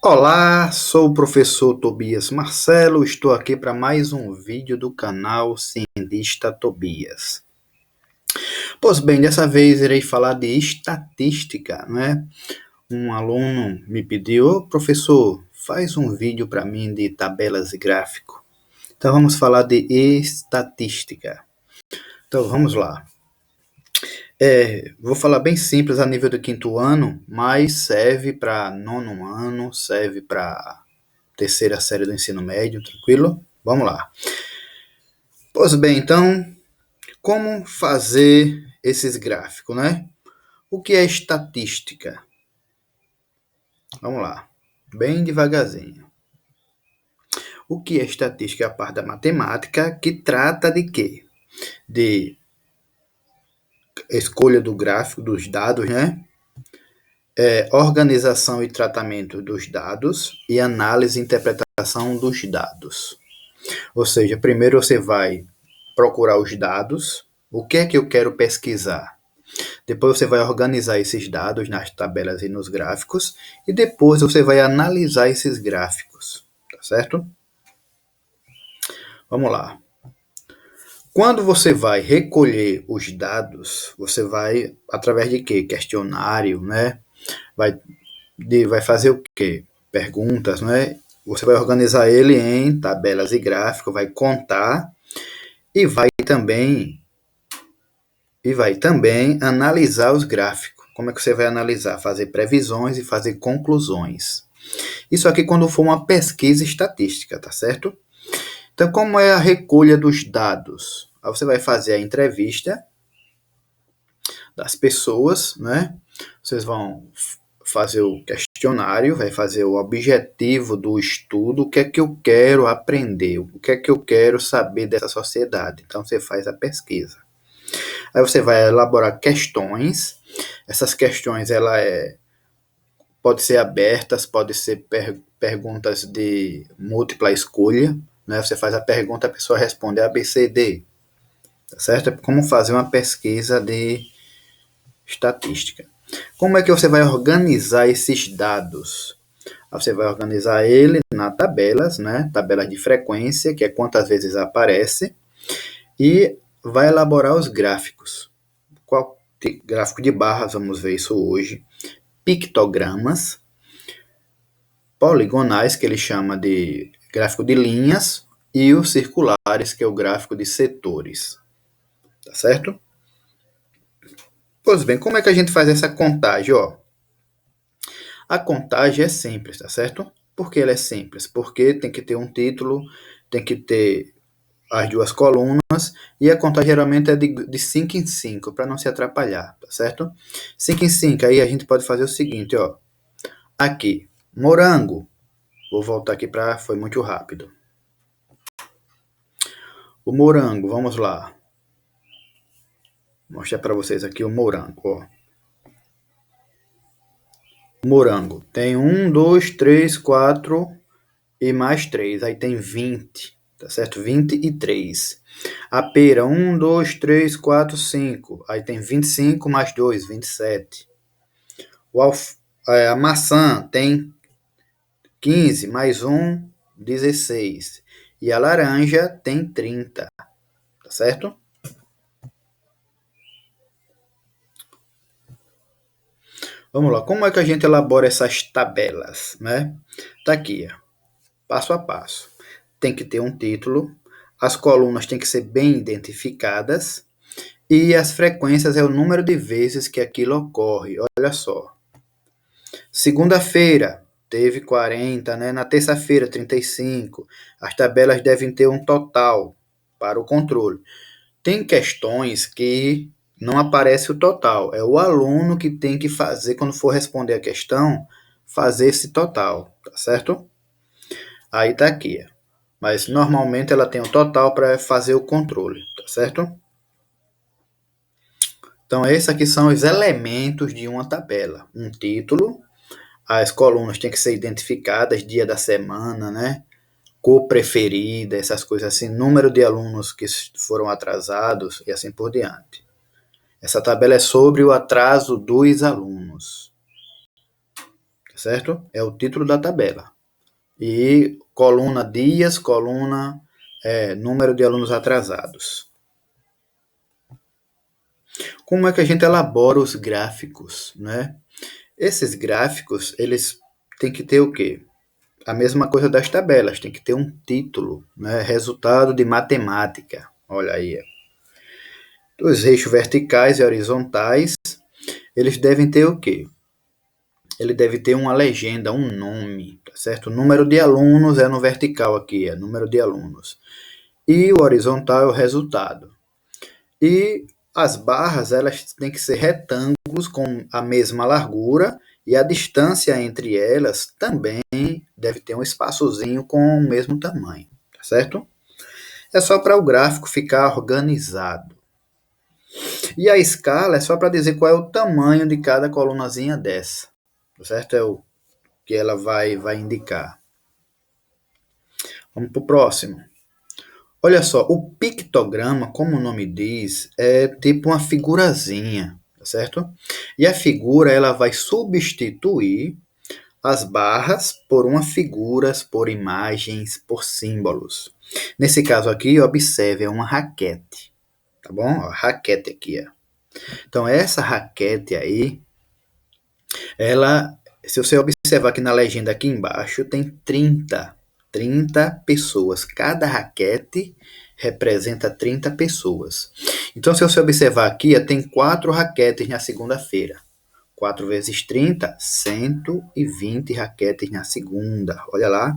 Olá, sou o professor Tobias Marcelo, estou aqui para mais um vídeo do canal Cientista Tobias. Pois bem, dessa vez irei falar de estatística, né? Um aluno me pediu: "Ô, professor, faz um vídeo para mim de tabelas e gráfico." Então vamos falar de estatística. Então vamos lá. Vou falar bem simples a nível do quinto ano, mas serve para nono ano, serve para terceira série do ensino médio, tranquilo? Vamos lá. Pois bem, então, como fazer esses gráficos, né? O que é estatística? Vamos lá, bem devagarzinho. O que é estatística? É a parte da matemática que trata de quê? De escolha do gráfico, dos dados, né? Organização e tratamento dos dados e análise e interpretação dos dados. Ou seja, primeiro você vai procurar os dados, o que é que eu quero pesquisar. Depois você vai organizar esses dados nas tabelas e nos gráficos, e depois você vai analisar esses gráficos, tá certo? Vamos lá. Quando você vai recolher os dados, você vai, através de quê? Questionário, né? Vai fazer o quê? Perguntas, né? Você vai organizar ele em tabelas e gráficos, vai contar e vai também analisar os gráficos. Como é que você vai analisar? Fazer previsões e fazer conclusões. Isso aqui quando for uma pesquisa estatística, tá certo? Então, como é a recolha dos dados? Aí você vai fazer a entrevista das pessoas, né? Vocês vão fazer o questionário, vai fazer o objetivo do estudo, o que é que eu quero aprender, o que é que eu quero saber dessa sociedade. Então, você faz a pesquisa. Aí você vai elaborar questões. Essas questões pode ser abertas, pode ser perguntas de múltipla escolha. Né? Você faz a pergunta, a pessoa responde A, B, C, D. Tá certo? É como fazer uma pesquisa de estatística. Como é que você vai organizar esses dados? Você vai organizar ele nas tabelas, né? Tabelas de frequência, que é quantas vezes aparece, e vai elaborar os gráficos. Qual gráfico de barras, vamos ver isso hoje. Pictogramas, poligonais, que ele chama de gráfico de linhas, e os circulares, que é o gráfico de setores. Tá certo? Pois bem, como é que a gente faz essa contagem? Ó, a contagem é simples, tá certo? Por que ela é simples? Porque tem que ter um título, tem que ter as duas colunas, e a contagem geralmente é de 5 em 5, para não se atrapalhar, tá certo? 5 em 5, aí a gente pode fazer o seguinte, ó. Aqui, morango. Vou voltar aqui para... foi muito rápido. O morango, vamos lá. Vou mostrar para vocês aqui o morango, ó. O morango tem 1, 2, 3, 4 e mais 3. Aí tem 20, tá certo? 23. A pera, 1, 2, 3, 4, 5. Aí tem 25 mais 2, 27. A maçã tem 15 mais 1, 16. E a laranja tem 30, tá certo? Vamos lá, como é que a gente elabora essas tabelas, né? Tá aqui, ó, passo a passo. Tem que ter um título, as colunas têm que ser bem identificadas e as frequências é o número de vezes que aquilo ocorre. Olha só. Segunda-feira teve 40, né? Na terça-feira 35. As tabelas devem ter um total para o controle. Tem questões que não aparece o total. É o aluno que tem que fazer, quando for responder a questão, fazer esse total, tá certo? Aí tá aqui. Mas normalmente ela tem o total para fazer o controle, tá certo? Então, esses aqui são os elementos de uma tabela. Um título, as colunas têm que ser identificadas, dia da semana, né? Cor preferida, essas coisas assim, número de alunos que foram atrasados e assim por diante. Essa tabela é sobre o atraso dos alunos. Tá certo? É o título da tabela. E coluna dias, coluna número de alunos atrasados. Como é que a gente elabora os gráficos, né? Esses gráficos, eles têm que ter o quê? A mesma coisa das tabelas, tem que ter um título, né? Resultado de matemática. Olha aí. Os eixos verticais e horizontais, eles devem ter o quê? Ele deve ter uma legenda, um nome, tá certo? O número de alunos é no vertical aqui, é número de alunos. E o horizontal é o resultado. E as barras, elas têm que ser retângulos com a mesma largura e a distância entre elas também deve ter um espaçozinho com o mesmo tamanho, tá certo? É só para o gráfico ficar organizado. E a escala é só para dizer qual é o tamanho de cada colunazinha dessa, tá certo? É o que ela vai indicar. Vamos para o próximo. Olha só, o pictograma, como o nome diz, é tipo uma figurazinha, tá certo? E a figura ela vai substituir as barras por uma figuras, por imagens, por símbolos. Nesse caso aqui, observe, é uma raquete, tá bom? Ó, raquete aqui, ó. Então, essa raquete aí, ela, se você observar aqui na legenda aqui embaixo, tem 30 pessoas. Cada raquete representa 30 pessoas. Então, se você observar aqui, tem 4 raquetes na segunda-feira. 4 vezes 30, 120 raquetes na segunda. Olha lá.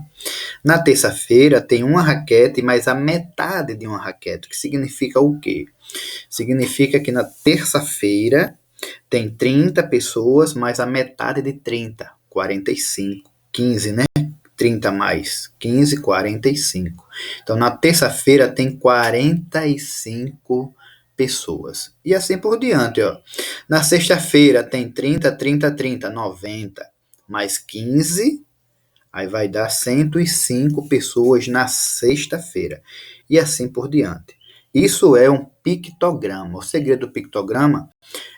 Na terça-feira tem uma raquete, mais a metade de uma raquete. Que significa o quê? Significa que na terça-feira tem 30 pessoas, mais a metade de 30, 45, 15, né? 30 mais 15, 45. Então, na terça-feira tem 45 pessoas. E assim por diante, ó. Na sexta-feira tem 30, 30, 30, 90. Mais 15, aí vai dar 105 pessoas na sexta-feira. E assim por diante. Isso é um pictograma. O segredo do pictograma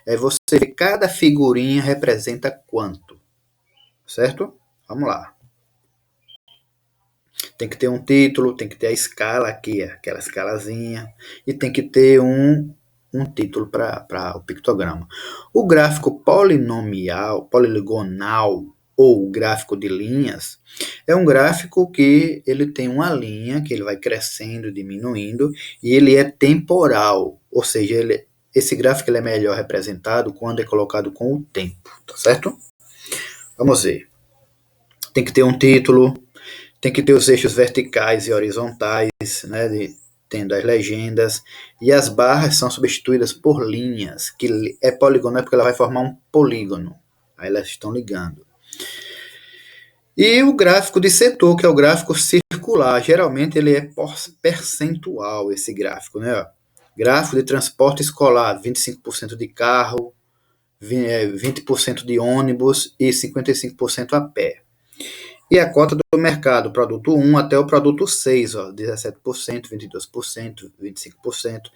é você ver cada figurinha representa quanto. Certo? Vamos lá. Tem que ter um título, tem que ter a escala aqui, aquela escalazinha, e tem que ter um título para o pictograma. O gráfico polinomial, poligonal ou gráfico de linhas é um gráfico que ele tem uma linha que ele vai crescendo, diminuindo, e ele é temporal, ou seja, esse gráfico ele é melhor representado quando é colocado com o tempo, tá certo? Vamos ver. Tem que ter um título, tem que ter os eixos verticais e horizontais, né, tendo as legendas, e as barras são substituídas por linhas, que é poligonal porque ela vai formar um polígono, aí elas estão ligando. E o gráfico de setor, que é o gráfico circular, geralmente ele é percentual, esse gráfico, né? Gráfico de transporte escolar, 25% de carro, 20% de ônibus e 55% a pé. E a cota do mercado, produto 1 até o produto 6, ó, 17%, 22%, 25%.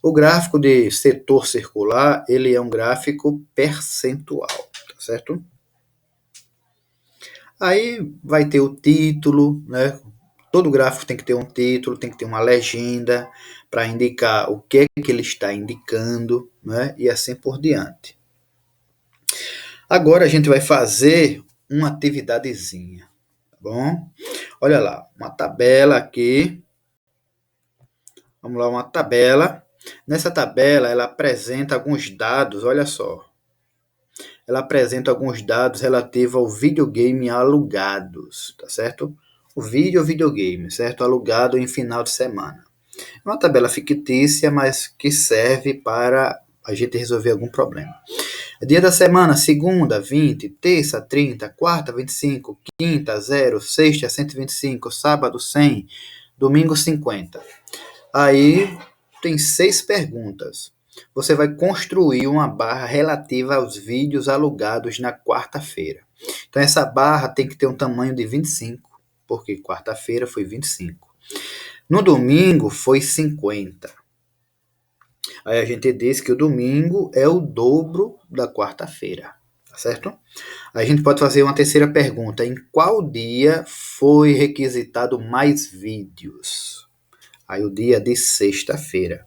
O gráfico de setor circular, ele é um gráfico percentual, tá certo? Aí vai ter o título, né? Todo gráfico tem que ter um título, tem que ter uma legenda para indicar o que é que ele está indicando, né? E assim por diante. Agora a gente vai fazer uma atividadezinha, tá bom? Olha lá, uma tabela aqui. Vamos lá, uma tabela. Nessa tabela, ela apresenta alguns dados, olha só. Ela apresenta alguns dados relativos ao videogame alugados, tá certo? O videogame, certo? Alugado em final de semana. É uma tabela fictícia, mas que serve para a gente resolver algum problema. Dia da semana, segunda, 20, terça, 30, quarta, 25, quinta, 0, sexta, 125, sábado, 100, domingo, 50. Aí tem 6 perguntas. Você vai construir uma barra relativa aos vídeos alugados na quarta-feira. Então essa barra tem que ter um tamanho de 25, porque quarta-feira foi 25. No domingo foi 50. Aí a gente diz que o domingo é o dobro da quarta-feira, tá certo? A gente pode fazer uma terceira pergunta. Em qual dia foi requisitado mais vídeos? Aí o dia de sexta-feira.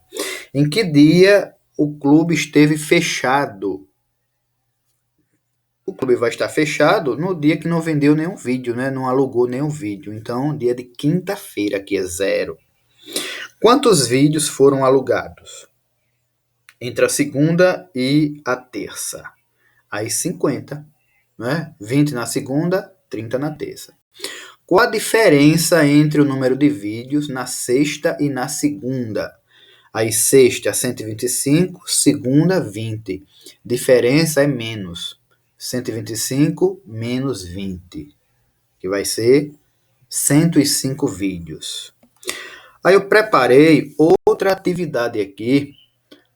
Em que dia o clube esteve fechado? O clube vai estar fechado no dia que não vendeu nenhum vídeo, né? Não alugou nenhum vídeo. Então, dia de quinta-feira, aqui é 0. Quantos vídeos foram alugados? Entre a segunda e a terça. Aí 50, né? 20 na segunda, 30 na terça. Qual a diferença entre o número de vídeos na sexta e na segunda? Aí sexta 125, segunda 20. Diferença é menos. 125 menos 20, que vai ser 105 vídeos. Aí eu preparei outra atividade aqui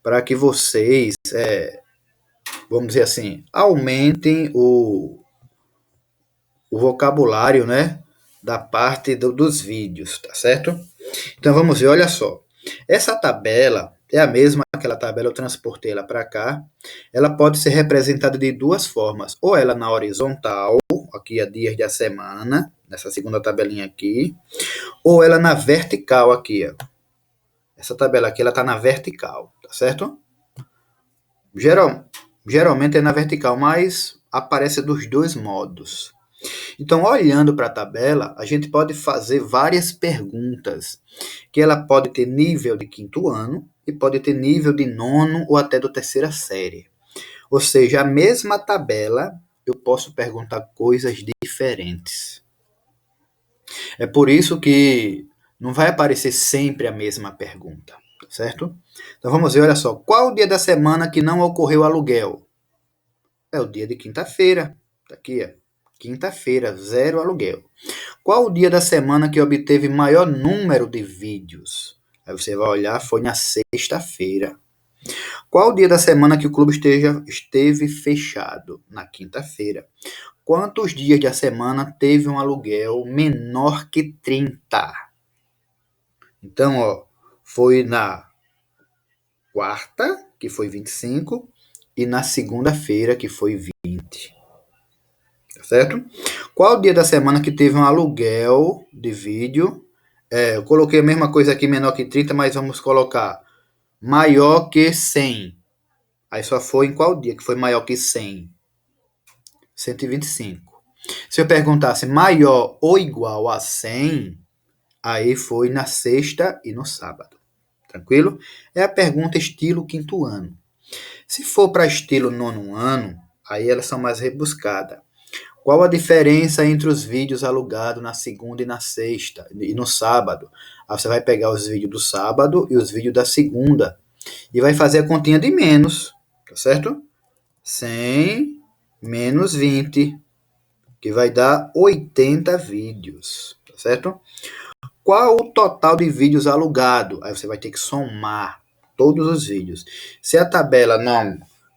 para que vocês, vamos dizer assim, aumentem o vocabulário, né, da parte dos vídeos, tá certo? Então vamos ver, olha só. Essa tabela é a mesma, aquela tabela eu transportei ela para cá. Ela pode ser representada de duas formas. Ou ela na horizontal, aqui é dias da semana, nessa segunda tabelinha aqui. Ou ela na vertical aqui, ó. Essa tabela aqui, ela está na vertical, tá certo? Geralmente é na vertical, mas aparece dos dois modos. Então, olhando para a tabela, a gente pode fazer várias perguntas, que ela pode ter nível de quinto ano e pode ter nível de nono ou até da terceira série. Ou seja, a mesma tabela, eu posso perguntar coisas diferentes. É por isso que não vai aparecer sempre a mesma pergunta, certo? Então vamos ver, olha só, qual o dia da semana que não ocorreu aluguel? É o dia de quinta-feira, tá aqui, ó. Quinta-feira, 0 aluguel. Qual o dia da semana que obteve maior número de vídeos? Aí você vai olhar, foi na sexta-feira. Qual o dia da semana que o clube esteve fechado? Na quinta-feira. Quantos dias da semana teve um aluguel menor que 30? Então, ó, foi na quarta, que foi 25, e na segunda-feira, que foi 20. Tá certo? Qual o dia da semana que teve um aluguel de vídeo? Eu coloquei a mesma coisa aqui, menor que 30, mas vamos colocar maior que 100. Aí só foi em qual dia que foi maior que 100? 125. Se eu perguntasse maior ou igual a 100, aí foi na sexta e no sábado. Tranquilo? É a pergunta estilo quinto ano. Se for para estilo nono ano, aí elas são mais rebuscadas. Qual a diferença entre os vídeos alugados na segunda e na sexta e no sábado? Aí você vai pegar os vídeos do sábado e os vídeos da segunda e vai fazer a continha de menos, tá certo? 100 menos 20, que vai dar 80 vídeos, tá certo? Qual o total de vídeos alugado? Aí você vai ter que somar todos os vídeos. Se a tabela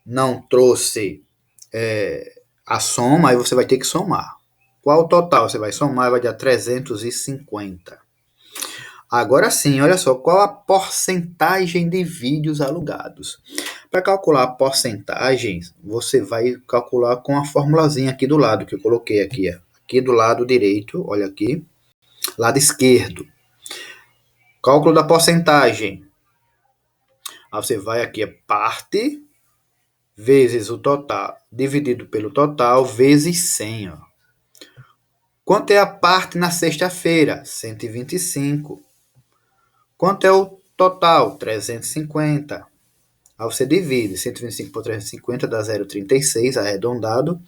não trouxe a soma, aí você vai ter que somar. Qual o total? Você vai somar, vai dar 350. Agora sim, olha só, qual a porcentagem de vídeos alugados? Para calcular a porcentagem, você vai calcular com a formulazinha aqui do lado, que eu coloquei aqui. Ó. Aqui do lado direito, olha aqui, lado esquerdo. Cálculo da porcentagem. Aí você vai aqui, a parte vezes o total, dividido pelo total, vezes 100. Ó. Quanto é a parte na sexta-feira? 125. Quanto é o total? 350. Aí você divide 125 por 350 dá 0,36, arredondado,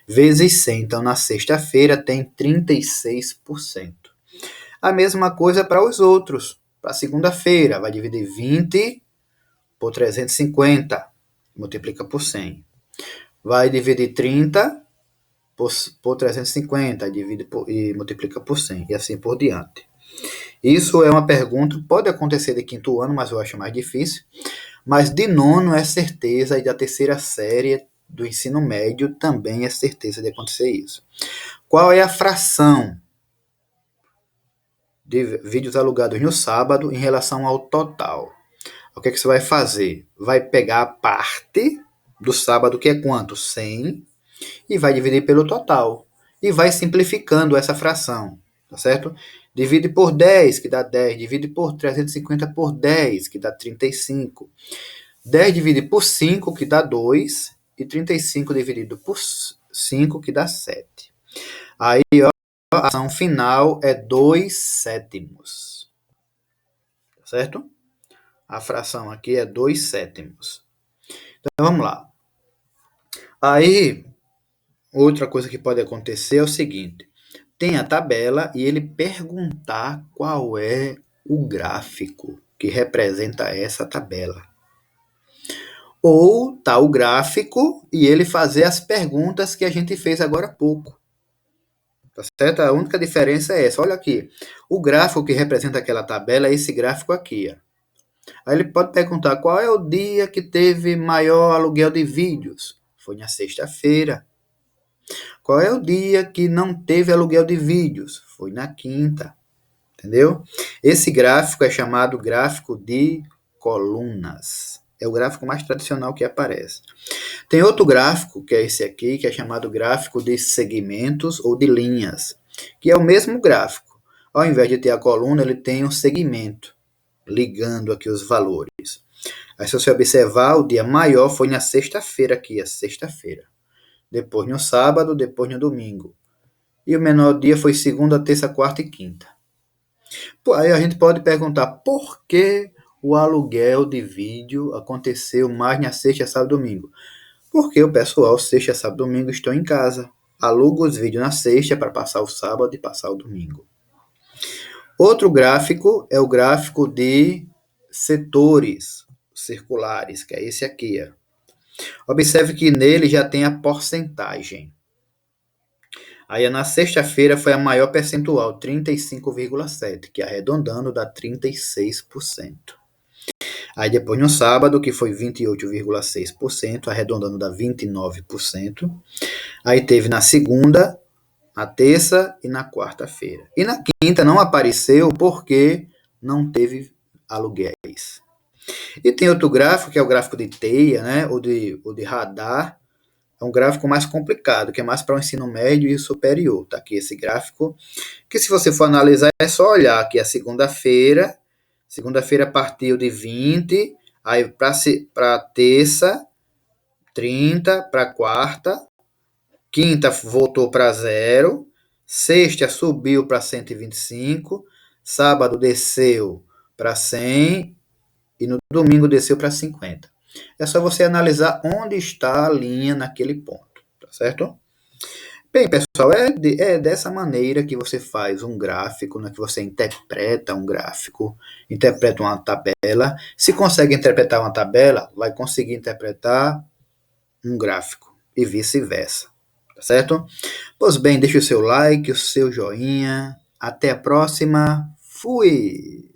vezes 100. Então, na sexta-feira tem 36%. A mesma coisa para os outros. Para segunda-feira, vai dividir 20 por 350, multiplica por 100. Vai dividir 30 por 350, divide e multiplica por 100, e assim por diante. Isso é uma pergunta, pode acontecer de quinto ano, mas eu acho mais difícil. Mas de nono é certeza, e da terceira série do ensino médio também é certeza de acontecer isso. Qual é a fração de vídeos alugados no sábado em relação ao total? O que é que você vai fazer? Vai pegar a parte do sábado, que é quanto? 100, e vai dividir pelo total. E vai simplificando essa fração, tá certo? Divide por 10, que dá 10. Divide por 350 por 10, que dá 35. 10 dividido por 5, que dá 2. E 35 dividido por 5, que dá 7. Aí, ó, a fração final é 2 sétimos. Tá certo? A fração aqui é 2 sétimos. Então, vamos lá. Aí, outra coisa que pode acontecer é o seguinte. Tem a tabela e ele perguntar qual é o gráfico que representa essa tabela. Ou tá o gráfico e ele fazer as perguntas que a gente fez agora há pouco. Tá certo? A única diferença é essa. Olha aqui. O gráfico que representa aquela tabela é esse gráfico aqui. Ó. Aí ele pode perguntar qual é o dia que teve maior aluguel de vídeos. Foi na sexta-feira. Qual é o dia que não teve aluguel de vídeos? Foi na quinta. Entendeu? Esse gráfico é chamado gráfico de colunas. É o gráfico mais tradicional que aparece. Tem outro gráfico, que é esse aqui, que é chamado gráfico de segmentos ou de linhas, que é o mesmo gráfico. Ao invés de ter a coluna, ele tem um segmento, ligando aqui os valores. Aí, se você observar, o dia maior foi na sexta-feira aqui, a sexta-feira. Depois no sábado, depois no domingo. E o menor dia foi segunda, terça, quarta e quinta. Aí a gente pode perguntar por que o aluguel de vídeo aconteceu mais na sexta, sábado e domingo. Porque o pessoal, sexta, sábado e domingo, estão em casa. Aluga os vídeos na sexta para passar o sábado e passar o domingo. Outro gráfico é o gráfico de setores circulares, que é esse aqui. Ó. Observe que nele já tem a porcentagem. Aí na sexta-feira foi a maior percentual, 35,7%, que arredondando dá 36%. Aí depois no sábado, que foi 28,6%, arredondando dá 29%. Aí teve na segunda, na terça e na quarta-feira. E na quinta não apareceu porque não teve aluguéis. E tem outro gráfico, que é o gráfico de teia, né, ou de radar. É um gráfico mais complicado, que é mais para o ensino médio e superior. Tá aqui esse gráfico, que se você for analisar, é só olhar aqui a segunda-feira. Segunda-feira partiu de 20, aí para terça, 30, para quarta, quinta voltou para zero, sexta subiu para 125, sábado desceu para 100 e no domingo desceu para 50. É só você analisar onde está a linha naquele ponto, tá certo? Bem, pessoal, é dessa maneira que você faz um gráfico, né, que você interpreta um gráfico, interpreta uma tabela. Se consegue interpretar uma tabela, vai conseguir interpretar um gráfico e vice-versa, tá certo? Pois bem, deixe o seu like, o seu joinha. Até a próxima. Fui!